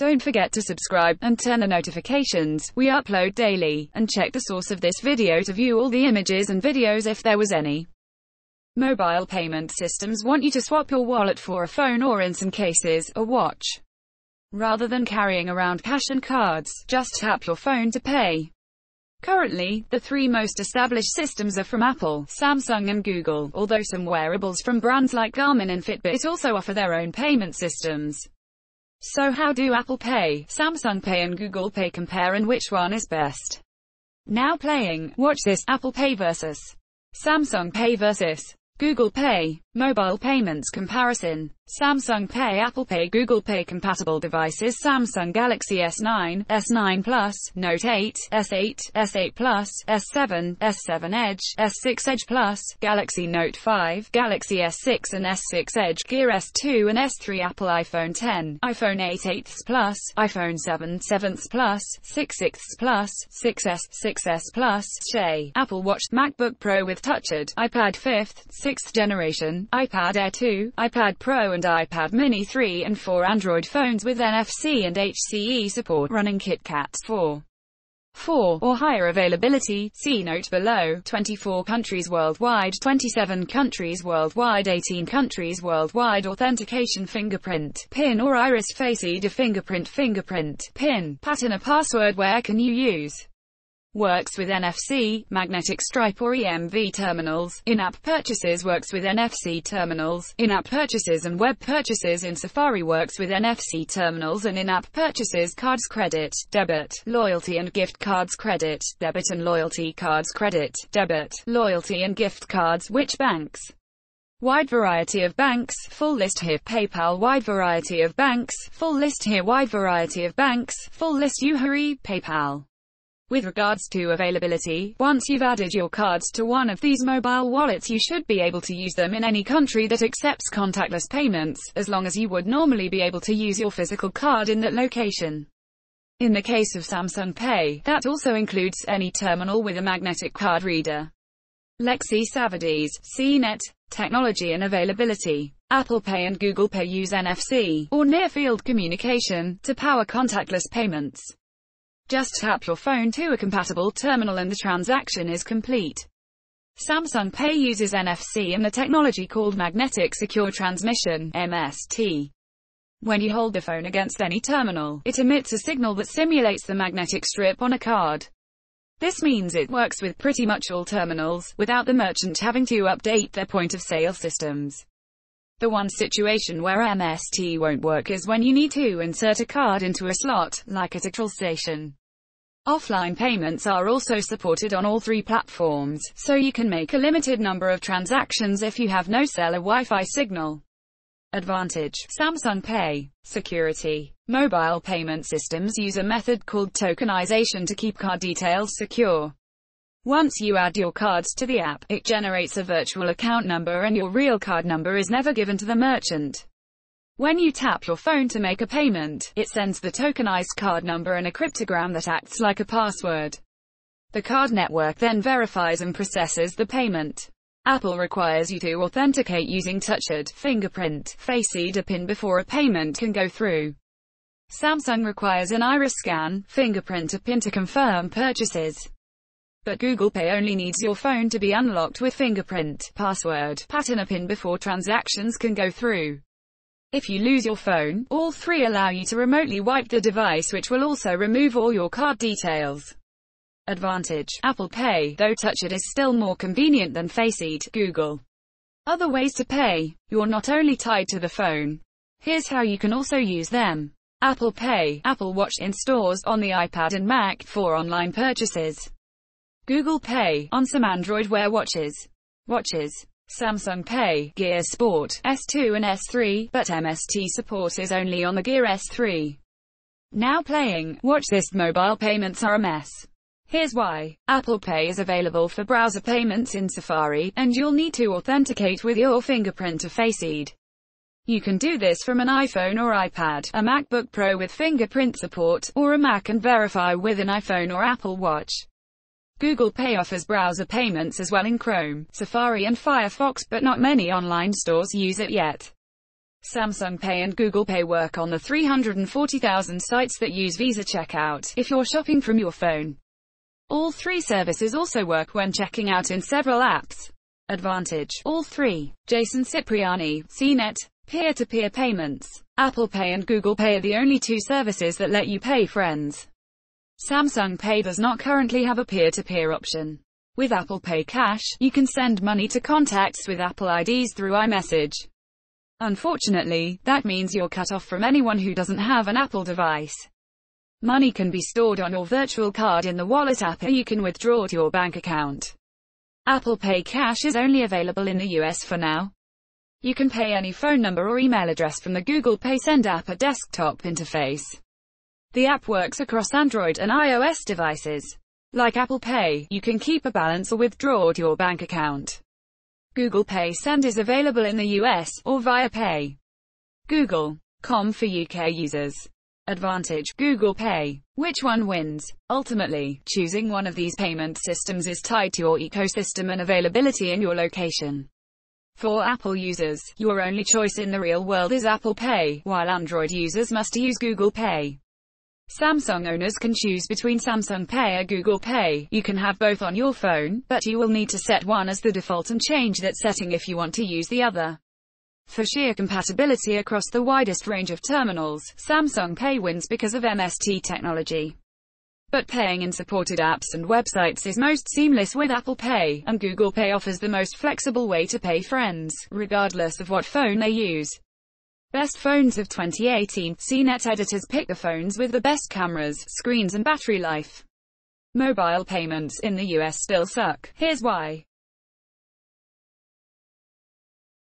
Don't forget to subscribe, and turn on notifications. We upload daily, and check the source of this video to view all the images and videos if there was any. Mobile payment systems want you to swap your wallet for a phone or, in some cases, a watch. Rather than carrying around cash and cards, just tap your phone to pay. Currently, the three most established systems are from Apple, Samsung and Google, although some wearables from brands like Garmin and Fitbit also offer their own payment systems. So how do Apple Pay, Samsung Pay and Google Pay compare, and which one is best? Now playing, watch this, Apple Pay vs. Samsung Pay vs. Google Pay. Mobile payments comparison. Samsung Pay, Apple Pay, Google Pay. Compatible devices: Samsung Galaxy S9, S9 Plus, Note 8, S8, S8 Plus, S7, S7 Edge, S6 Edge Plus, Galaxy Note 5, Galaxy S6 and S6 Edge, Gear S2 and S3, Apple iPhone 10, iPhone 8 8s Plus, iPhone 7 7s Plus, 6 6s Plus, 6S, 6S Plus, Shay, Apple Watch, MacBook Pro with TouchID, iPad 5th, 6th generation, iPad Air 2, iPad Pro and iPad Mini 3 and 4, Android phones with NFC and HCE support running KitKat 4 or higher availability. See note below. 24 countries worldwide, 27 countries worldwide, 18 countries worldwide. Authentication: fingerprint, PIN or iris, Face ID, fingerprint, PIN, pattern, a password. Where can you use? Works with NFC, magnetic stripe or EMV terminals. In-app purchases works with NFC terminals. In-app purchases and web purchases in Safari works with NFC terminals and in-app purchases. Cards: credit, debit, loyalty and gift cards. Credit, debit and loyalty cards. Credit, debit, loyalty and gift cards. Which banks? Wide variety of banks, full list here. PayPal, wide variety of banks, full list here. Wide variety of banks, full list. You hurry, PayPal. With regards to availability, once you've added your cards to one of these mobile wallets, you should be able to use them in any country that accepts contactless payments, as long as you would normally be able to use your physical card in that location. In the case of Samsung Pay, that also includes any terminal with a magnetic card reader. Lexi Savadis, CNET, technology and availability. Apple Pay and Google Pay use NFC, or near-field communication, to power contactless payments. Just tap your phone to a compatible terminal and the transaction is complete. Samsung Pay uses NFC and the technology called Magnetic Secure Transmission, MST. When you hold the phone against any terminal, it emits a signal that simulates the magnetic strip on a card. This means it works with pretty much all terminals, without the merchant having to update their point-of-sale systems. The one situation where MST won't work is when you need to insert a card into a slot, like at a petrol station. Offline payments are also supported on all three platforms, so you can make a limited number of transactions if you have no cellular Wi-Fi signal. Advantage: Samsung Pay. Security. Mobile payment systems use a method called tokenization to keep card details secure. Once you add your cards to the app, it generates a virtual account number and your real card number is never given to the merchant. When you tap your phone to make a payment, it sends the tokenized card number and a cryptogram that acts like a password. The card network then verifies and processes the payment. Apple requires you to authenticate using TouchID, fingerprint, Face ID, PIN before a payment can go through. Samsung requires an iris scan, fingerprint, or PIN to confirm purchases. But Google Pay only needs your phone to be unlocked with fingerprint, password, pattern, or PIN before transactions can go through. If you lose your phone, all three allow you to remotely wipe the device, which will also remove all your card details. Advantage: Apple Pay, though TouchID is still more convenient than Face ID. Google. Other ways to pay. You're not only tied to the phone. Here's how you can also use them. Apple Pay, Apple Watch in stores, on the iPad and Mac, for online purchases. Google Pay, on some Android Wear watches. Samsung Pay, Gear Sport, S2 and S3, but MST support is only on the Gear S3. Now playing, watch this, mobile payments are a mess. Here's why. Apple Pay is available for browser payments in Safari, and you'll need to authenticate with your fingerprint or Face ID. You can do this from an iPhone or iPad, a MacBook Pro with fingerprint support, or a Mac and verify with an iPhone or Apple Watch. Google Pay offers browser payments as well in Chrome, Safari and Firefox, but not many online stores use it yet. Samsung Pay and Google Pay work on the 340,000 sites that use Visa Checkout, if you're shopping from your phone. All three services also work when checking out in several apps. Advantage: all three. Jason Cipriani, CNET. Peer-to-peer payments. Apple Pay and Google Pay are the only two services that let you pay friends. Samsung Pay does not currently have a peer-to-peer option. With Apple Pay Cash, you can send money to contacts with Apple IDs through iMessage. Unfortunately, that means you're cut off from anyone who doesn't have an Apple device. Money can be stored on your virtual card in the Wallet app, or you can withdraw to your bank account. Apple Pay Cash is only available in the US for now. You can pay any phone number or email address from the Google Pay Send app or desktop interface. The app works across Android and iOS devices. Like Apple Pay, you can keep a balance or withdraw to your bank account. Google Pay Send is available in the US, or via Pay. Google.com for UK users. Advantage: Google Pay. Which one wins? Ultimately, choosing one of these payment systems is tied to your ecosystem and availability in your location. For Apple users, your only choice in the real world is Apple Pay, while Android users must use Google Pay. Samsung owners can choose between Samsung Pay or Google Pay. You can have both on your phone, but you will need to set one as the default and change that setting if you want to use the other. For sheer compatibility across the widest range of terminals, Samsung Pay wins because of MST technology. But paying in supported apps and websites is most seamless with Apple Pay, and Google Pay offers the most flexible way to pay friends, regardless of what phone they use. Best phones of 2018. CNET editors pick the phones with the best cameras, screens and battery life. Mobile payments in the US still suck. Here's why.